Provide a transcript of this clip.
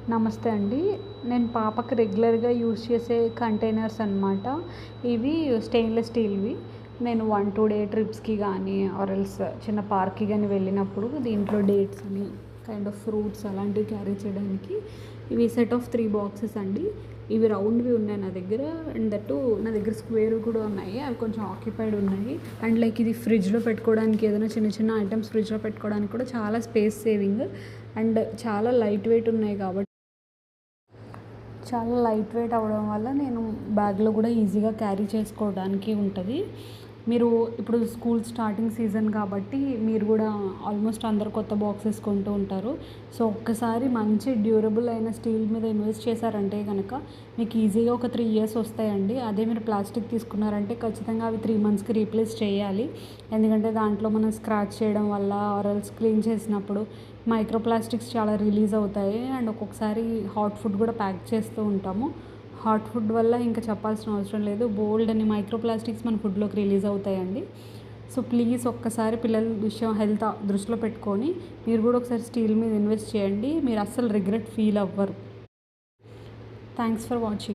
నమస్తే అండి. నేను పాపకి రెగ్యులర్‌గా యూజ్ చేసే కంటైనర్స్ అనమాట. ఇవి స్టెయిన్‌లెస్ స్టీల్‌వి. నేను 1, 2 డే ట్రిప్స్‌కి గానీ ఆర్ ఎల్స్ చిన్న పార్క్‌కి గానీ వెళ్ళినప్పుడు దీంట్లో డేట్స్ అని, కైండ్ ఆఫ్ ఫ్రూట్స్ అలాంటివి క్యారీ చేయడానికి ఇవి సెట్ ఆఫ్ 3 బాక్సెస్ అండి. ఇవి రౌండ్‌వి ఉన్నాయి నా దగ్గర. అండ్ దట్ టూ నా దగ్గర స్క్వేర్‌వి కూడా ఉన్నాయి. అవి కొంచెం ఆక్యుపైడ్ ఉన్నాయి. అండ్ లైక్ ఇది ఫ్రిడ్జ్‌లో పెట్టుకోవడానికి ఏదైనా చిన్న చిన్న ఐటెమ్స్ ఫ్రిడ్జ్‌లో పెట్టుకోవడానికి కూడా చాలా స్పేస్ సేవింగ్. అండ్ చాలా లైట్ వెయిట్ ఉన్నాయి కాబట్టి చాలా లైట్ వెయిట్ అవ్వడం వల్ల నేను బ్యాగ్లో కూడా ఈజీగా క్యారీ చేసుకోవడానికి ఉంటుంది. మీరు ఇప్పుడు స్కూల్ స్టార్టింగ్ సీజన్ కాబట్టి మీరు కూడా ఆల్మోస్ట్ అందరూ కొత్త బాక్సెస్ కొంటూ ఉంటారు. సో ఒక్కసారి మంచి డ్యూరబుల్ అయిన స్టీల్ మీద ఇన్వెస్ట్ చేశారంటే కనుక మీకు ఈజీగా ఒక 3 ఇయర్స్ వస్తాయండి. అదే మీరు ప్లాస్టిక్ తీసుకున్నారంటే ఖచ్చితంగా అవి 3 మంత్స్కి రీప్లేస్ చేయాలి. ఎందుకంటే దాంట్లో మనం స్క్రాచ్ చేయడం వల్ల ఆర్ ఎల్స్ క్లీన్ చేసినప్పుడు మైక్రో ప్లాస్టిక్స్ చాలా రిలీజ్ అవుతాయి. అండ్ ఒక్కొక్కసారి హాట్ ఫుడ్ కూడా ప్యాక్ చేస్తూ ఉంటాము. హాట్ ఫుడ్ వల్ల ఇంకా చెప్పాల్సిన అవసరం లేదు. బోల్డ్ అని మైక్రో ప్లాస్టిక్స్ మన ఫుడ్లోకి రిలీజ్ అవుతాయండి. సో ప్లీజ్ ఒక్కసారి పిల్లల విషయం హెల్త్ దృష్టిలో పెట్టుకొని మీరు కూడా ఒకసారి స్టీల్ మీద ఇన్వెస్ట్ చేయండి. మీరు అస్సలు రిగ్రెట్ ఫీల్ అవ్వరు. Thanks for watching.